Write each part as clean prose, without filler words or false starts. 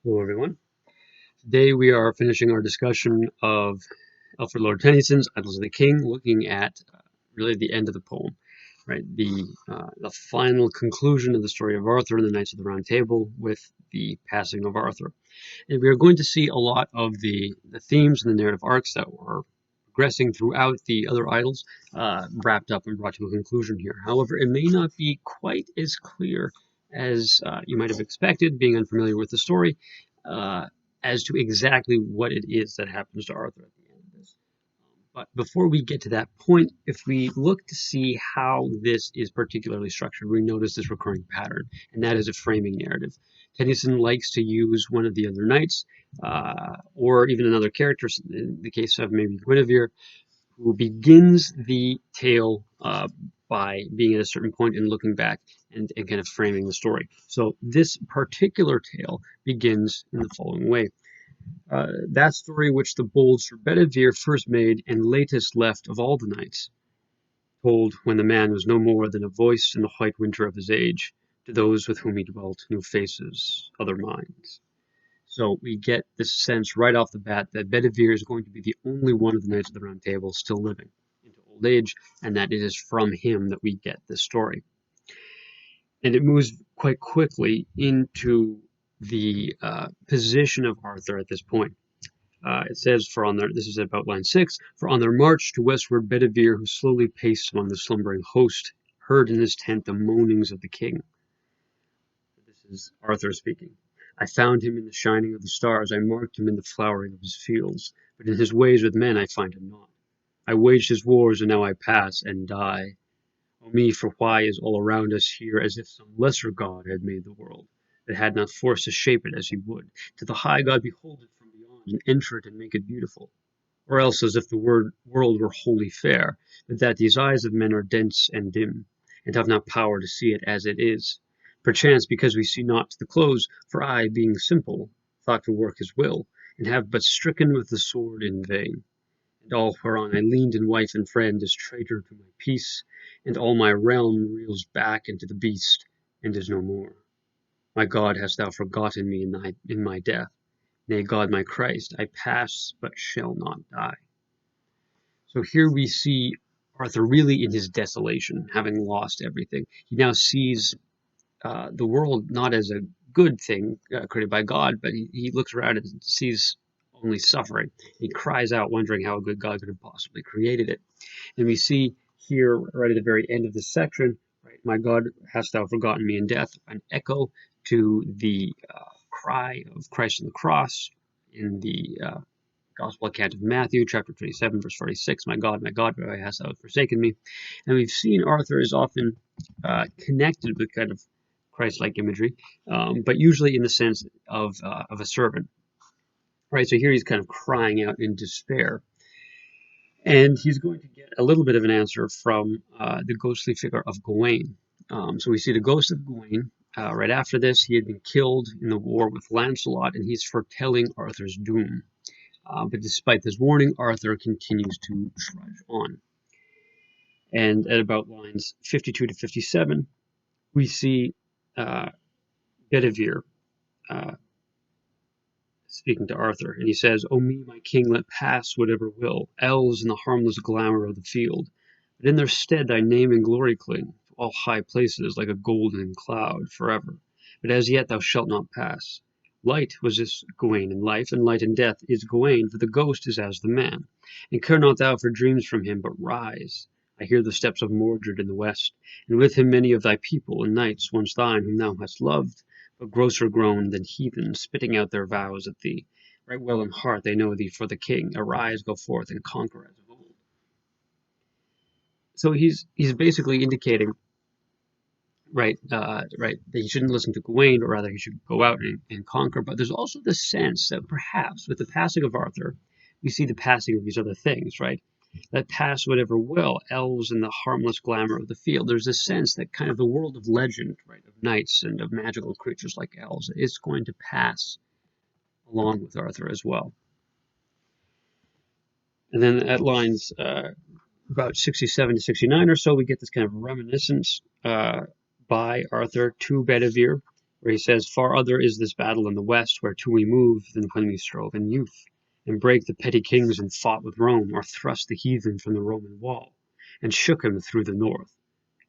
Hello, everyone. Today we are finishing our discussion of Alfred Lord Tennyson's Idylls of the King, looking at really the end of the poem, right? The final conclusion of the story of Arthur and the Knights of the Round Table with the passing of Arthur. And we are going to see a lot of the themes and the narrative arcs that were progressing throughout the other Idylls wrapped up and brought to a conclusion here. However, it may not be quite as clear as you might have expected, being unfamiliar with the story, uh, as to exactly what it is that happens to Arthur at the end of this. But before we get to that point, if we look to see how this is particularly structured, we notice this recurring pattern, and that is a framing narrative. Tennyson likes to use one of the other knights, or even another character, in the case of maybe Guinevere, who begins the tale by being at a certain point and looking back and kind of framing the story. So this particular tale begins in the following way. That story which the bold Sir Bedivere first made and latest left of all the knights, told when the man was no more than a voice in the white winter of his age, to those with whom he dwelt, new faces, other minds. So we get this sense right off the bat that Bedivere is going to be the only one of the Knights of the Round Table still living into old age, and that it is from him that we get this story. And it moves quite quickly into the position of Arthur at this point. It says, this is about line 6, for on their march to westward, Bedivere, who slowly paced among the slumbering host, heard in his tent the moanings of the king. This is Arthur speaking. I found him in the shining of the stars, I marked him in the flowering of his fields, but in his ways with men I find him not. I waged his wars, and now I pass and die. O me, for why is all around us here as if some lesser god had made the world, that had not force to shape it as he would, to the high God behold it from beyond, and enter it and make it beautiful? Or else as if the world were wholly fair, but that these eyes of men are dense and dim, and have not power to see it as it is. Perchance because we see not to the close, for I, being simple, thought to work his will, and have but stricken with the sword in vain. And all whereon I leaned in wife and friend is traitor to my peace, and all my realm reels back into the beast, and is no more. My God, hast thou forgotten me in my death? Nay, God my Christ, I pass but shall not die. So here we see Arthur really in his desolation, having lost everything. He now sees the world not as a good thing created by God, but he looks around and sees only suffering. He cries out, wondering how a good God could have possibly created it. And we see here, right at the very end of this section, right, my God, hast thou forgotten me in death? An echo to the cry of Christ on the cross in the Gospel account of Matthew, chapter 27, verse 46, my God, why hast thou forsaken me? And we've seen Arthur is often connected with kind of Christ-like imagery, but usually in the sense of a servant, right? So here he's kind of crying out in despair. And he's going to get a little bit of an answer from the ghostly figure of Gawain. So we see the ghost of Gawain. Right after this, he had been killed in the war with Lancelot, and he's foretelling Arthur's doom. But despite this warning, Arthur continues to trudge on. And at about lines 52 to 57, we see Bedivere speaking to Arthur, and he says, O me, my king, let pass whatever will, elves in the harmless glamour of the field. But in their stead thy name and glory cling to all high places like a golden cloud forever. But as yet thou shalt not pass. Light was this Gawain in life, and light in death is Gawain, for the ghost is as the man. And care not thou for dreams from him, but rise. I hear the steps of Mordred in the west, and with him many of thy people and knights once thine whom thou hast loved, but grosser grown than heathen, spitting out their vows at thee. Right well in heart they know thee for the king. Arise, go forth, and conquer as of old. So he's basically indicating, right, that he shouldn't listen to Gawain, or rather he should go out and conquer. But there's also the sense that perhaps with the passing of Arthur, we see the passing of these other things, right? That pass whatever will, elves in the harmless glamour of the field. There's a sense that kind of the world of legend, right, of knights and of magical creatures like elves, is going to pass along with Arthur as well. And then at lines about 67 to 69 or so, we get this kind of reminiscence by Arthur to Bedivere, where he says, "Far other is this battle in the west, whereto we move, than when we strove in youth, and brake the petty kings and fought with Rome, or thrust the heathen from the Roman wall, and shook him through the north.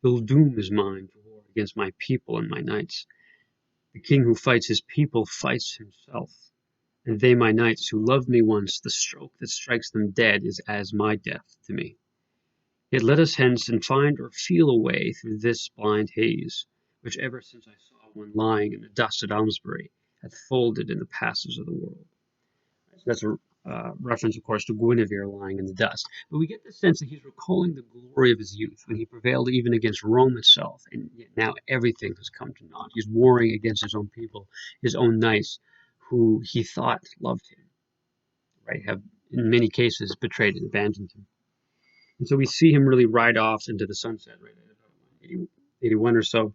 Ill doom is mine to war against my people and my knights. The king who fights his people fights himself, and they my knights who loved me once, the stroke that strikes them dead is as my death to me. Yet let us hence and find or feel a way through this blind haze, which ever since I saw one lying in the dust at Almesbury, hath folded in the passes of the world." So that's a reference, of course, to Guinevere lying in the dust. But we get the sense that he's recalling the glory of his youth, when he prevailed even against Rome itself, and yet now everything has come to naught. He's warring against his own people, his own knights, who he thought loved him, right, have in many cases betrayed and abandoned him. And so we see him really ride off into the sunset, right, at about 81 or so.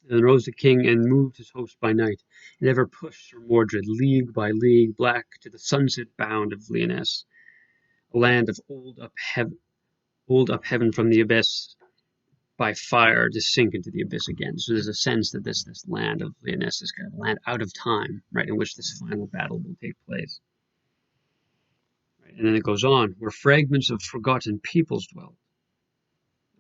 And rose the king and moved his host by night, and ever pushed Sir Mordred league by league black to the sunset bound of Lyonesse, a land of old up heaven from the abyss by fire to sink into the abyss again. So there's a sense that this land of Lyonesse is kind of a land out of time, right, in which this final battle will take place. Right? And then it goes on, where fragments of forgotten peoples dwell.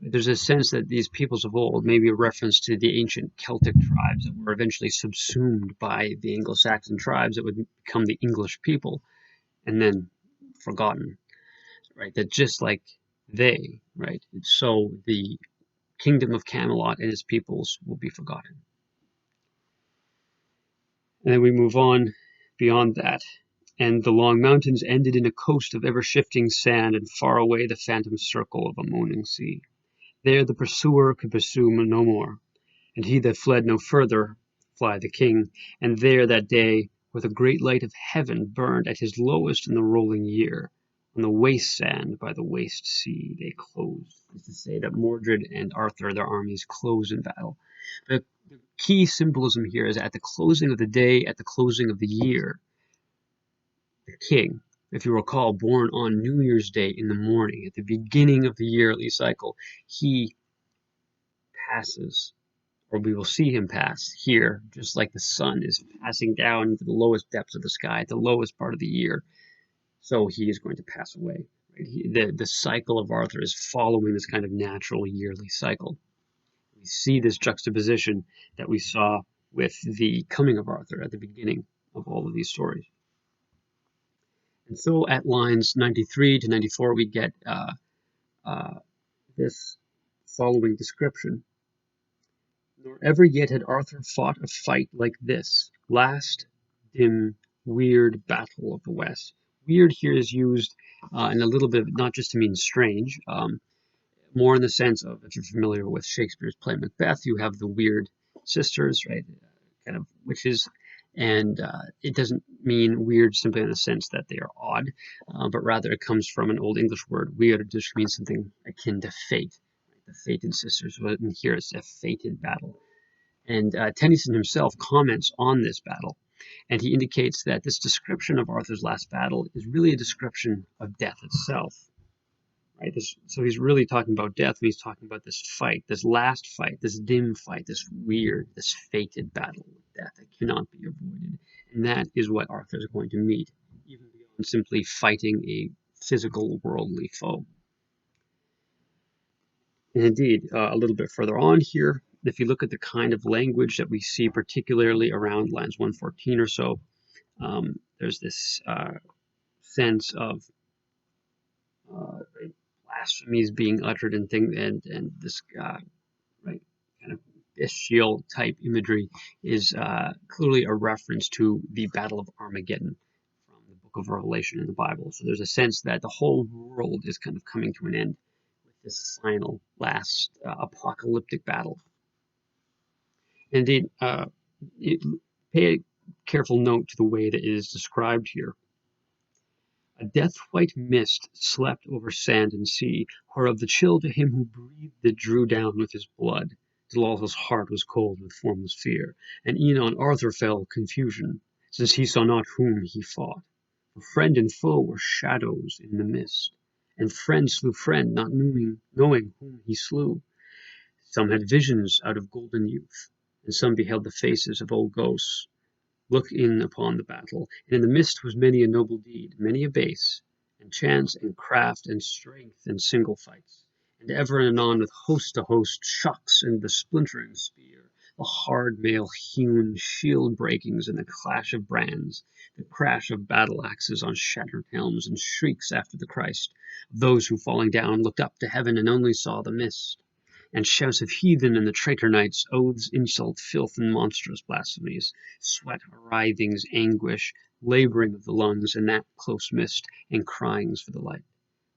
There's a sense that these peoples of old may be a reference to the ancient Celtic tribes that were eventually subsumed by the Anglo-Saxon tribes that would become the English people and then forgotten, right? That just like they, right? So the kingdom of Camelot and its peoples will be forgotten. And then we move on beyond that, and the long mountains ended in a coast of ever-shifting sand, and far away the phantom circle of a moaning sea. There the pursuer could pursue no more, and he that fled no further, fly the king. And there that day, where the great light of heaven burned at his lowest in the rolling year, on the waste sand by the waste sea, they closed. That's to say that Mordred and Arthur, their armies, close in battle. But the key symbolism here is at the closing of the day, at the closing of the year, the king, if you recall, born on New Year's Day in the morning, at the beginning of the yearly cycle, he passes, or we will see him pass here, just like the sun is passing down into the lowest depths of the sky, at the lowest part of the year. So he is going to pass away. Right? The cycle of Arthur is following this kind of natural yearly cycle. We see this juxtaposition that we saw with the coming of Arthur at the beginning of all of these stories. And so at lines 93 to 94, we get this following description. Nor ever yet had Arthur fought a fight like this, last dim, weird battle of the West. Weird here is used in a little bit, not just to mean strange, more in the sense of, if you're familiar with Shakespeare's play Macbeth, you have the weird sisters, right, kind of witches, and it doesn't mean weird simply in the sense that they are odd, but rather it comes from an Old English word. Weird just means something akin to fate. The fated sisters, and here it's a fated battle. And Tennyson himself comments on this battle, and he indicates that this description of Arthur's last battle is really a description of death itself. Right? So he's really talking about death, and he's talking about this fight, this last fight, this dim fight, this weird, this fated battle with death that cannot be avoided. And that is what Arthur is going to meet, even beyond simply fighting a physical, worldly foe. And indeed, a little bit further on here, if you look at the kind of language that we see, particularly around lines 114 or so, there's this sense of blasphemies being uttered and this right kind of bestial type imagery is clearly a reference to the Battle of Armageddon from the Book of Revelation in the Bible. So there's a sense that the whole world is kind of coming to an end with this final, last apocalyptic battle. Indeed, pay a careful note to the way that it is described here. A death-white mist slept over sand and sea, whereof the chill to him who breathed it drew down with his blood, till all his heart was cold with formless fear. And e'en on Arthur fell confusion, since he saw not whom he fought. For friend and foe were shadows in the mist, and friend slew friend, not knowing whom he slew. Some had visions out of golden youth, and some beheld the faces of old ghosts look in upon the battle, and in the midst was many a noble deed, many a base, and chance and craft and strength and single fights, and ever and anon with host to host shocks and the splintering spear, the hard mail-hewn shield breakings and the clash of brands, the crash of battle axes on shattered helms, and shrieks after the Christ of those who falling down looked up to heaven and only saw the mist, and shouts of heathen and the traitor knights, oaths, insult, filth, and monstrous blasphemies, sweat, writhings, anguish, labouring of the lungs in that close mist, and cryings for the light,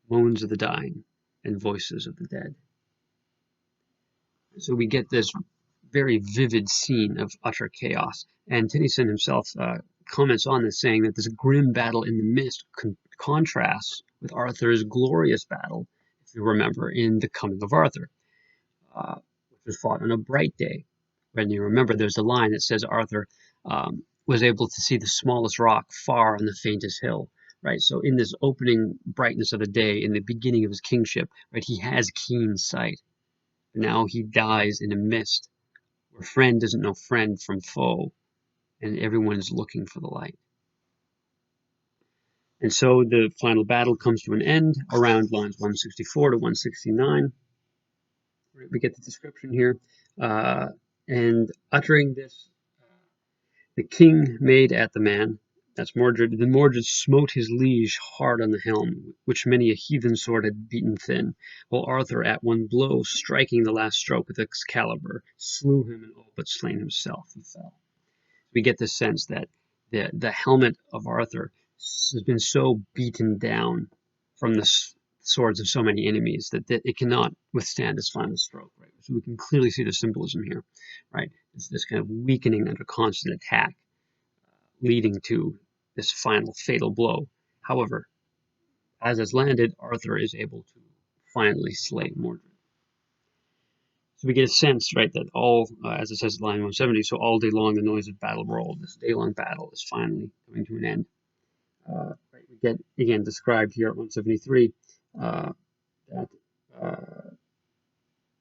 moans of the dying, and voices of the dead. So we get this very vivid scene of utter chaos, and Tennyson himself comments on this, saying that this grim battle in the mist contrasts with Arthur's glorious battle, if you remember, in The Coming of Arthur. Which was fought on a bright day. When you remember, there's a line that says Arthur was able to see the smallest rock far on the faintest hill, right? So in this opening brightness of the day, in the beginning of his kingship, right, he has keen sight. But now he dies in a mist where friend doesn't know friend from foe, and everyone is looking for the light. And so the final battle comes to an end around lines 164 to 169. We get the description here. And uttering this, the king made at the man, that's Mordred, then Mordred smote his liege hard on the helm, which many a heathen sword had beaten thin, while Arthur at one blow, striking the last stroke with Excalibur, slew him and all but slain himself, he fell. We get the sense that the helmet of Arthur has been so beaten down from the swords of so many enemies that it cannot withstand this final stroke, right? So we can clearly see the symbolism here, right? It's this kind of weakening under constant attack, leading to this final fatal blow. However, as it's landed, Arthur is able to finally slay Mordred. So we get a sense, right, that all, as it says in line 170, so all day long the noise of battle rolled. This day-long battle is finally coming to an end. Right, we get, again, described here at 173, that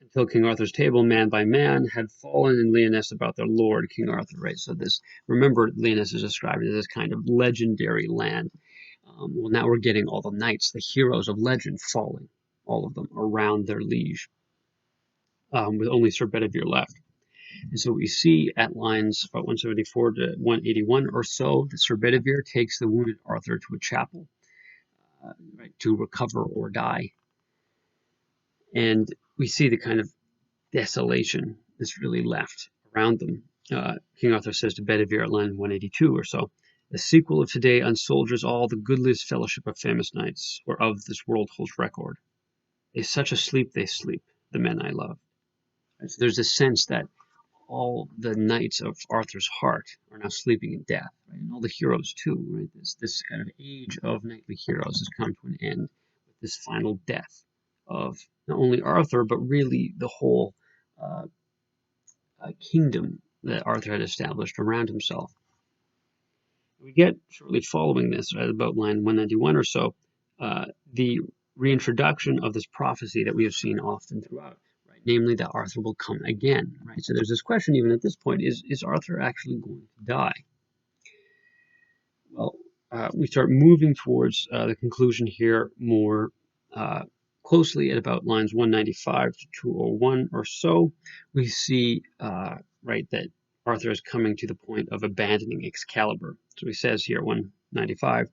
until King Arthur's table, man by man, had fallen in Lyonesse about their lord, King Arthur, right? So this, remember, Lyonesse is described as this kind of legendary land. Well, now we're getting all the knights, the heroes of legend, falling, all of them, around their liege, with only Sir Bedivere left. And so we see at lines about 174 to 181 or so that Sir Bedivere takes the wounded Arthur to a chapel, right, to recover or die. And we see the kind of desolation that's really left around them. King Arthur says to Bedivere at line 182 or so, the sequel of today unsoldiers all the goodliest fellowship of famous knights, whereof this world holds record. They such a sleep they sleep, the men I love. And so there's a sense that all the knights of Arthur's heart are now sleeping in death, right? And all the heroes too, right? This kind of age of knightly heroes has come to an end with this final death of not only Arthur, but really the whole kingdom that Arthur had established around himself. We get shortly following this, at about line 191 or so, the reintroduction of this prophecy that we have seen often throughout, right? Namely that Arthur will come again, right? So there's this question even at this point, is Arthur actually going to die? Well, we start moving towards the conclusion here more closely at about lines 195 to 201 or so. We see, right, that Arthur is coming to the point of abandoning Excalibur. So he says here, 195,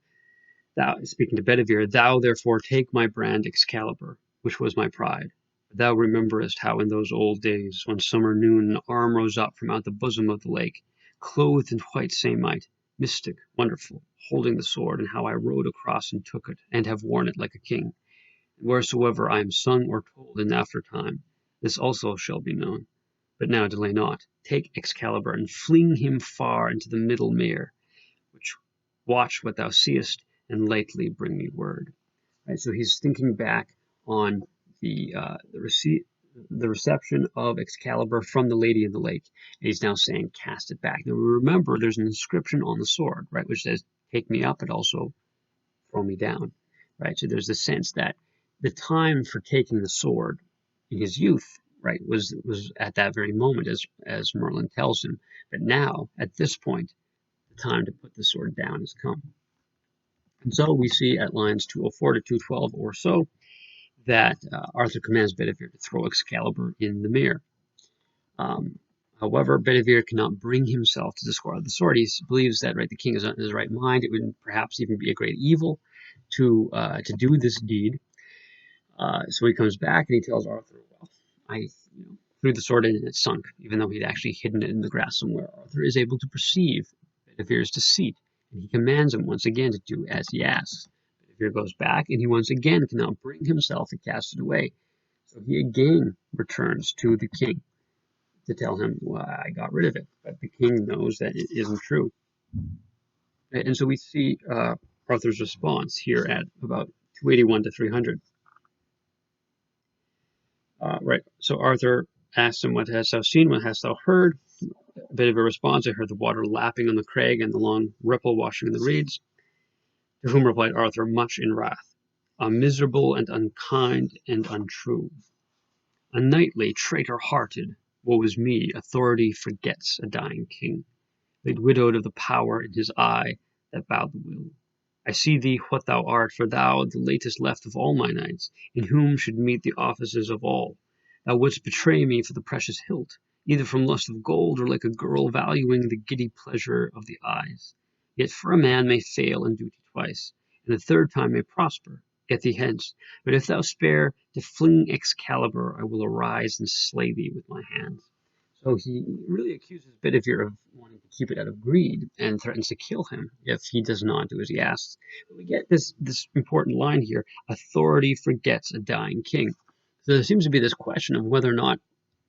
thou, speaking to Bedivere, thou therefore take my brand Excalibur, which was my pride. Thou rememberest how in those old days, one summer noon, an arm rose up from out the bosom of the lake, clothed in white samite, mystic, wonderful, holding the sword, and how I rode across and took it, and have worn it like a king. And wheresoever I am sung or told in after time, this also shall be known. But now delay not. Take Excalibur and fling him far into the middle mere, which watch what thou seest, and lately bring me word. Right, so he's thinking back on the reception of Excalibur from the Lady in the Lake, and he's now saying, cast it back. Now remember, there's an inscription on the sword, right, which says, take me up and also throw me down, right? So there's a sense that the time for taking the sword in his youth, right, was at that very moment, as Merlin tells him. But now, at this point, the time to put the sword down has come. And so we see at lines 204 to 212 or so that Arthur commands Bedivere to throw Excalibur in the mere. However, Bedivere cannot bring himself to discard the sword. He believes that, right, the king is not in his right mind. It would perhaps even be a great evil to do this deed. So he comes back and he tells Arthur, "Well, I threw the sword in and it sunk, even though he'd actually hidden it in the grass somewhere." Arthur is able to perceive Bedivere's deceit, and he commands him once again to do as he asks. Bedivere goes back, and he once again cannot bring himself to cast it away. So he again returns to the king to tell him, "Well, I got rid of it." But the king knows that it isn't true. And so we see Arthur's response here at about 281 to 300. Right. So Arthur asks him, "What hast thou seen? What hast thou heard?" A bit of a response. "I heard the water lapping on the crag and the long ripple washing in the reeds." To whom replied Arthur, much in wrath, "A miserable and unkind and untrue. Unknightly, traitor-hearted, woe is me, authority forgets a dying king, laid widowed of the power in his eye that bowed the will. I see thee what thou art, for thou, the latest left of all my knights, in whom should meet the offices of all. Thou wouldst betray me for the precious hilt, either from lust of gold, or like a girl valuing the giddy pleasure of the eyes. Yet for a man may fail in duty twice, and the third time may prosper. Get thee hence. But if thou spare to fling Excalibur, I will arise and slay thee with my hands." So he really accuses Bedivere of wanting to keep it out of greed and threatens to kill him if he does not do as he asks. But we get this important line here: authority forgets a dying king. So there seems to be this question of whether or not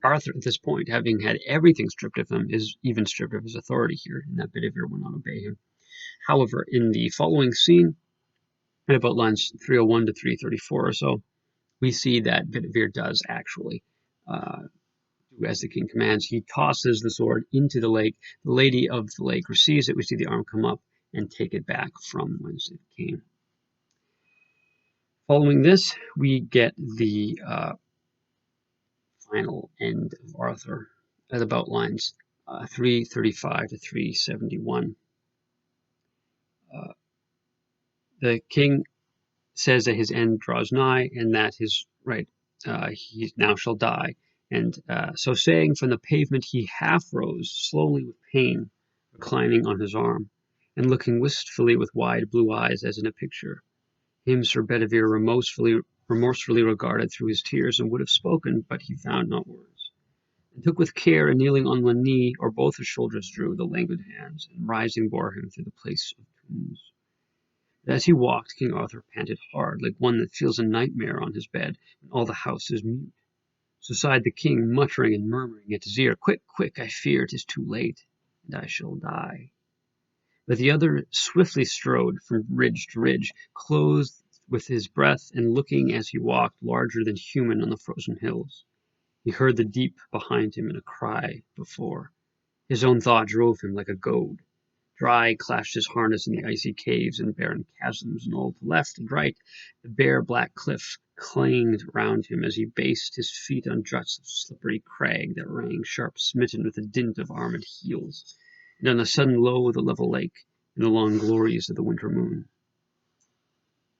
Arthur, at this point, having had everything stripped of him, is even stripped of his authority here, and that Bedivere will not obey him. However, in the following scene, at about lines 301 to 334 or so, we see that Bedivere does actually do as the king commands. He tosses the sword into the lake. The lady of the lake receives it. We see the arm come up and take it back from whence it came. Following this, we get the final end of Arthur at about lines 335 to 371. The king says that his end draws nigh, and that his he now shall die. And so saying, from the pavement he half rose, slowly with pain, reclining on his arm, and looking wistfully with wide blue eyes as in a picture. Him Sir Bedivere remorsefully regarded through his tears, and would have spoken, but he found not words. And took with care, and kneeling on one knee, or both his shoulders drew, the languid hands, and rising bore him through the place of tombs. As he walked, King Arthur panted hard, like one that feels a nightmare on his bed, when all the house is mute. So sighed the king, muttering and murmuring at his ear, "Quick, quick, I fear 'tis too late, and I shall die." But the other swiftly strode from ridge to ridge, clothed with his breath, and looking as he walked larger than human on the frozen hills. He heard the deep behind him and a cry before. His own thought drove him like a goad. Dry clashed his harness in the icy caves and barren chasms, and all to left and right the bare black cliff clanged round him as he based his feet on juts of slippery crag that rang sharp smitten with the dint of armed heels, and on a sudden low the level lake, and the long glories of the winter moon.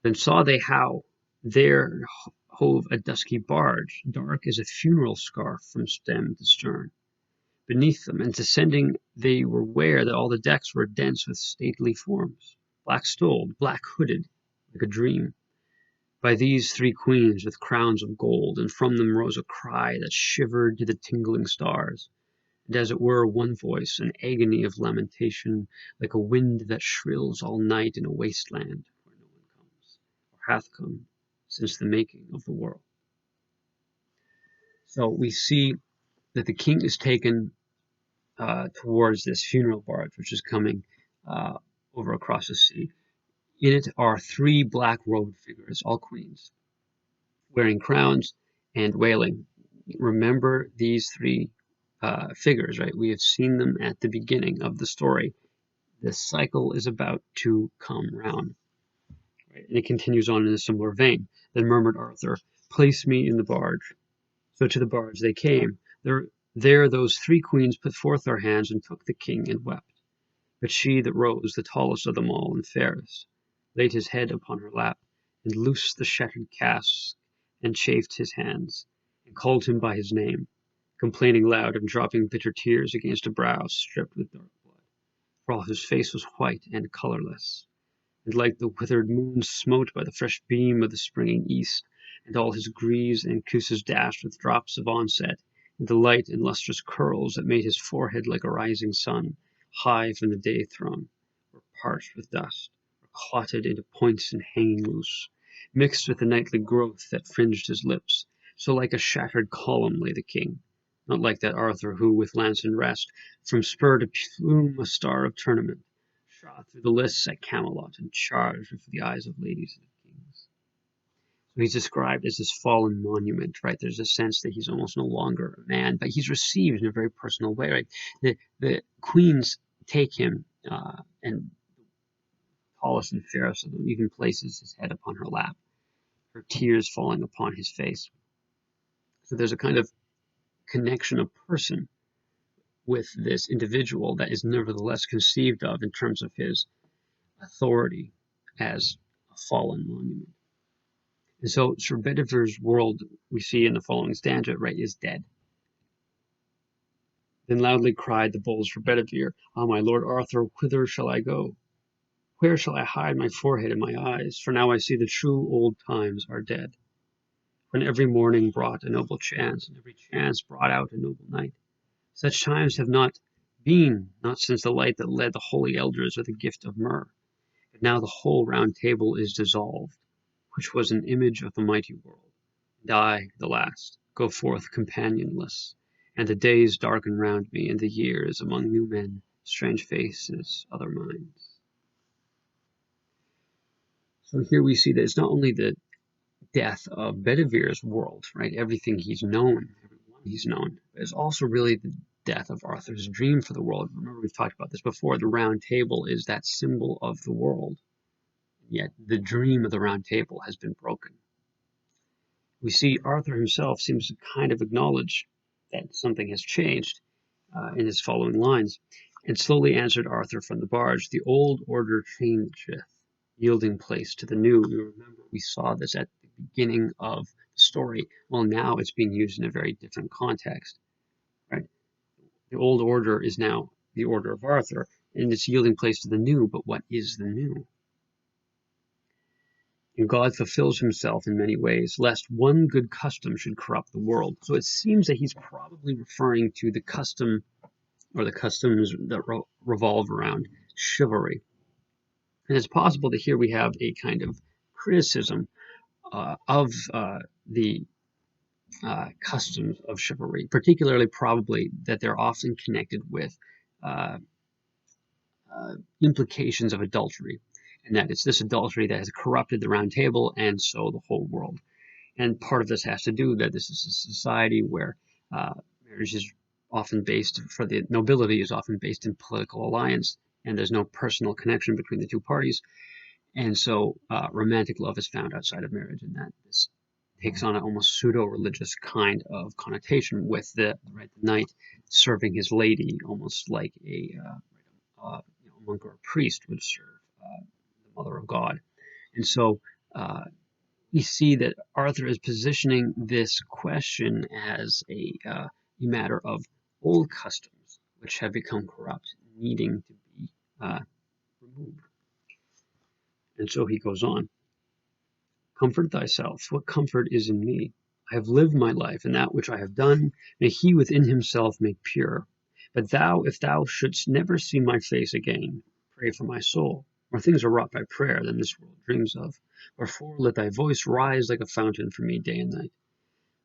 Then saw they how there hove a dusky barge, dark as a funeral scarf from stem to stern, beneath them, and descending they were ware that all the decks were dense with stately forms, black-stoled, black-hooded, like a dream, by these three queens with crowns of gold, and from them rose a cry that shivered to the tingling stars, and as it were one voice, an agony of lamentation, like a wind that shrills all night in a wasteland where no one comes, or hath come, since the making of the world. So we see that the king is taken towards this funeral barge, which is coming over across the sea. In it are three black-robed figures, all queens, wearing crowns and wailing. Remember these three figures, right? We have seen them at the beginning of the story. This cycle is about to come round. Right? And it continues on in a similar vein. Then murmured Arthur, "Place me in the barge." So to the barge they came. There those three queens put forth their hands and took the king and wept. But she that rose, the tallest of them all and fairest, laid his head upon her lap, and loosed the shattered casque, and chafed his hands, and called him by his name, complaining loud and dropping bitter tears against a brow stripped with dark blood, for all his face was white and colourless, and like the withered moon smote by the fresh beam of the springing east, and all his greaves and cuisses dashed with drops of onset, and the light and lustrous curls that made his forehead like a rising sun, high from the day throne, were parched with dust, or clotted into points and hanging loose, mixed with the nightly growth that fringed his lips, so like a shattered column lay the king, not like that Arthur who, with lance in rest, from spur to plume a star of tournament, shot through the lists at Camelot and charged before the eyes of ladies and of kings. So he's described as this fallen monument, right? There's a sense that he's almost no longer a man, but he's received in a very personal way, right? The queens take him, and tallest and fairest of them even places his head upon her lap, her tears falling upon his face. So there's a kind of connection of person with this individual that is nevertheless conceived of in terms of his authority as a fallen monument. And so Sir Bedivere's world, we see in the following stanza, right, is dead. Then loudly cried the bulls for Bedivere, Ah, my lord Arthur, whither shall I go? Where shall I hide my forehead and my eyes? For now I see the true old times are dead, when every morning brought a noble chance, and every chance brought out a noble night. Such times have not been, not since the light that led the holy elders with the gift of myrrh. But now the whole round table is dissolved, which was an image of the mighty world. And I, the last, go forth companionless, and the days darken round me, and the years among new men, strange faces, other minds. So here we see that it's not only the death of Bedivere's world, right? Everything he's known, everyone he's known, but it's also really the death of Arthur's dream for the world. Remember, we've talked about this before. The round table is that symbol of the world. Yet the dream of the round table has been broken. We see Arthur himself seems to kind of acknowledge that something has changed in his following lines. And slowly answered Arthur from the barge, the old order changeth, yielding place to the new. You remember we saw this at the beginning of the story. Well, now it's being used in a very different context, right? The old order is now the order of Arthur, and it's yielding place to the new, but what is the new? And God fulfills himself in many ways, lest one good custom should corrupt the world. So it seems that he's probably referring to the custom or the customs that revolve around chivalry. And it's possible that here we have a kind of criticism of the customs of chivalry, particularly probably that they're often connected with implications of adultery, and that it's this adultery that has corrupted the round table and so the whole world. And part of this has to do that this is a society where marriage is often based, for the nobility, is often based in political alliance, and there's no personal connection between the two parties. And so romantic love is found outside of marriage, and that this takes on an almost pseudo-religious kind of connotation with the knight serving his lady, almost like a monk or a priest would serve the mother of God. And so we see that Arthur is positioning this question as a matter of old customs, which have become corrupt, needing to be removed. And so he goes on, comfort thyself, what comfort is in me? I have lived my life, and that which I have done, may he within himself make pure. But thou, if thou shouldst never see my face again, pray for my soul. More things are wrought by prayer than this world dreams of. Wherefore let thy voice rise like a fountain for me day and night.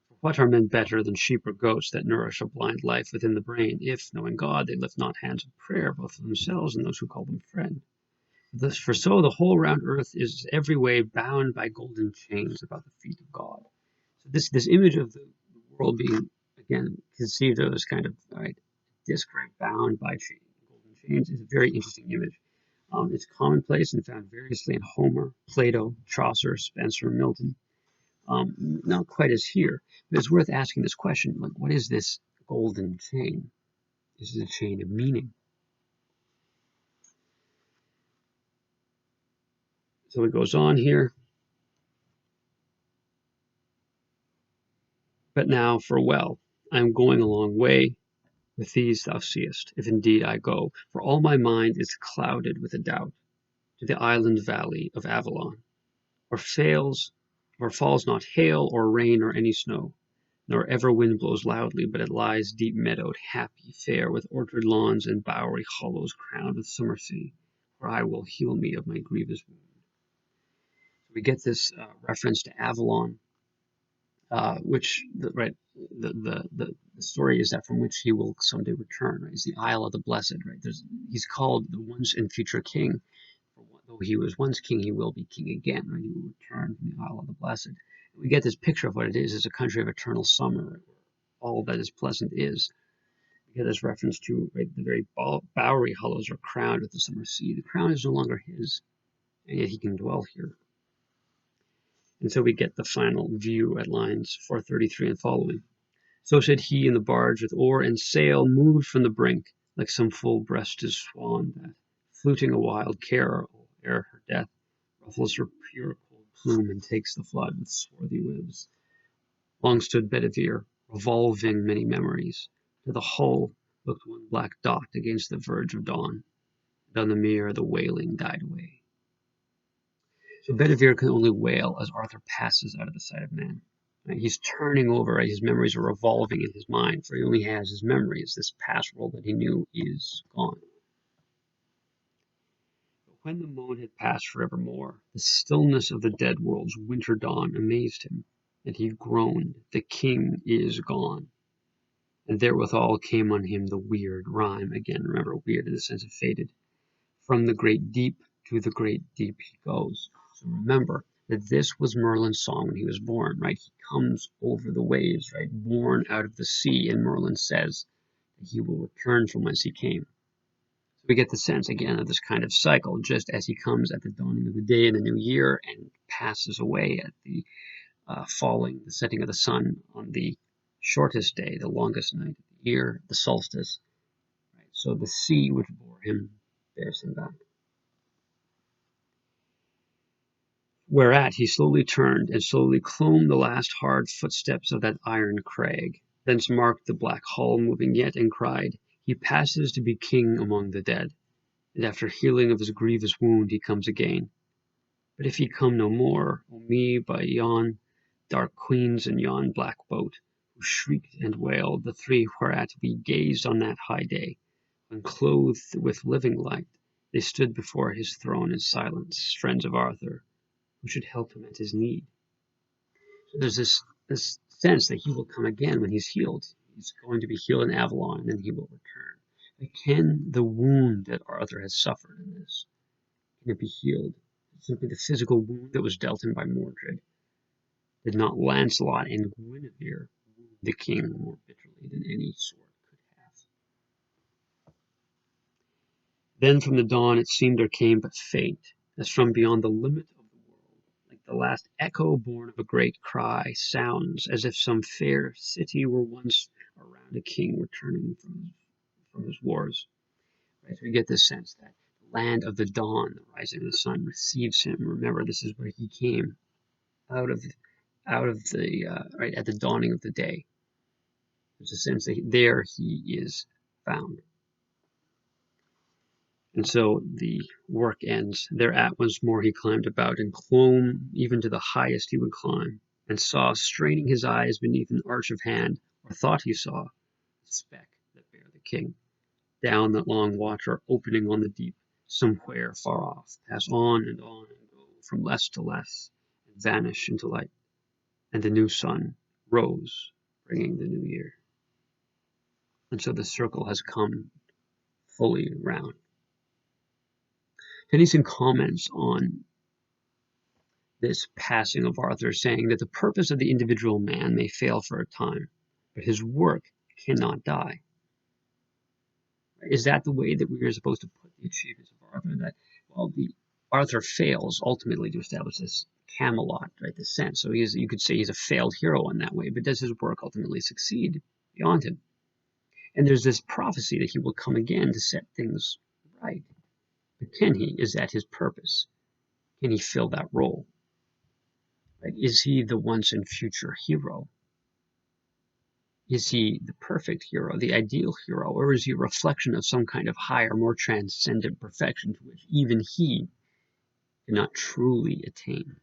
For what are men better than sheep or goats that nourish a blind life within the brain, if, knowing God, they lift not hands of prayer, both for themselves and those who call them friend? For so the whole round earth is every way bound by golden chains about the feet of God. So this image of the world being, again, conceived of as kind of disc bound by golden chains is a very interesting image. It's commonplace and found variously in Homer, Plato, Chaucer, Spenser, Milton. Not quite as here, but it's worth asking this question, like, what is this golden chain? Is it a chain of meaning? So it goes on here. But now farewell, I am going a long way, with these thou seest, if indeed I go, for all my mind is clouded with a doubt, to the island valley of Avalon, or falls not hail or rain or any snow, nor ever wind blows loudly, but it lies deep meadowed, happy, fair, with orchard lawns and bowery hollows crowned with summer sea, where I will heal me of my grievous wound. We get this reference to Avalon, the story is that from which he will someday return. Right, it's the Isle of the Blessed. Right, he's called the once and future king. Though he was once king, he will be king again. Right, he will return from the Isle of the Blessed. We get this picture of what it is: a country of eternal summer, where all that is pleasant is. We get this reference to, right, the very bowery hollows are crowned with the summer sea. The crown is no longer his, and yet he can dwell here. And so we get the final view at lines 433 and following. So said he in the barge with oar and sail, moved from the brink, like some full-breasted swan that, fluting a wild carol ere her death, ruffles her pure cold plume and takes the flood with swarthy webs. Long stood Bedivere, revolving many memories. To the hull looked one black dot against the verge of dawn, and on the mere the wailing died away. So Bedivere can only wail as Arthur passes out of the sight of man. Right? He's turning over, right? His memories are revolving in his mind, for he only has his memories. This past world that he knew is gone. But when the moan had passed forevermore, the stillness of the dead world's winter dawn amazed him, and he groaned, "The king is gone." And therewithal came on him the weird rhyme. Again, remember, weird in the sense of faded. From the great deep to the great deep he goes. So remember that this was Merlin's song when he was born, right? He comes over the waves, right? Born out of the sea, and Merlin says that he will return from whence he came. So we get the sense again of this kind of cycle, just as he comes at the dawning of the day in the new year and passes away at the the setting of the sun on the shortest day, the longest night of the year, the solstice. Right? So the sea which bore him bears him back. Whereat he slowly turned, and slowly clomb the last hard footsteps of that iron crag, thence marked the black hull moving yet, and cried, "He passes to be king among the dead, and after healing of his grievous wound he comes again. But if he come no more, O me, by yon dark queens in yon black boat, who shrieked and wailed, the three whereat we gazed on that high day, when clothed with living light they stood before his throne in silence, friends of Arthur, who should help him at his need." So there's this sense that he will come again when he's healed. He's going to be healed in Avalon, and then he will return. But can the wound that Arthur has suffered in this, can it be healed? Simply the physical wound that was dealt him by Mordred. Did not Lancelot and Guinevere wound the king more bitterly than any sword could have? Then from the dawn it seemed there came but faint, as from beyond the limit of the world, like the last echo born of a great cry, sounds as if some fair city were once around a king returning from his wars. Right? So we get this sense that the land of the dawn, the rising of the sun, receives him. Remember, this is where he came out of the right at the dawning of the day. There's a sense that there he is found. And so the work ends. Thereat once more he climbed about, and clomb even to the highest he would climb, and saw, straining his eyes beneath an arch of hand, or thought he saw, the speck that bare the king, down that long water opening on the deep, somewhere far off, pass on and go from less to less, and vanish into light. And the new sun rose, bringing the new year. And so the circle has come fully round. Tennyson comments on this passing of Arthur, saying that the purpose of the individual man may fail for a time, but his work cannot die. Is that the way that we are supposed to put the achievements of Arthur? That, well, the Arthur fails ultimately to establish this Camelot, right? The sense. So you could say he's a failed hero in that way, but does his work ultimately succeed beyond him? And there's this prophecy that he will come again to set things right. But can he? Is that his purpose? Can he fill that role? Right? Is he the once and future hero? Is he the perfect hero, the ideal hero, or is he a reflection of some kind of higher, more transcendent perfection to which even he cannot truly attain?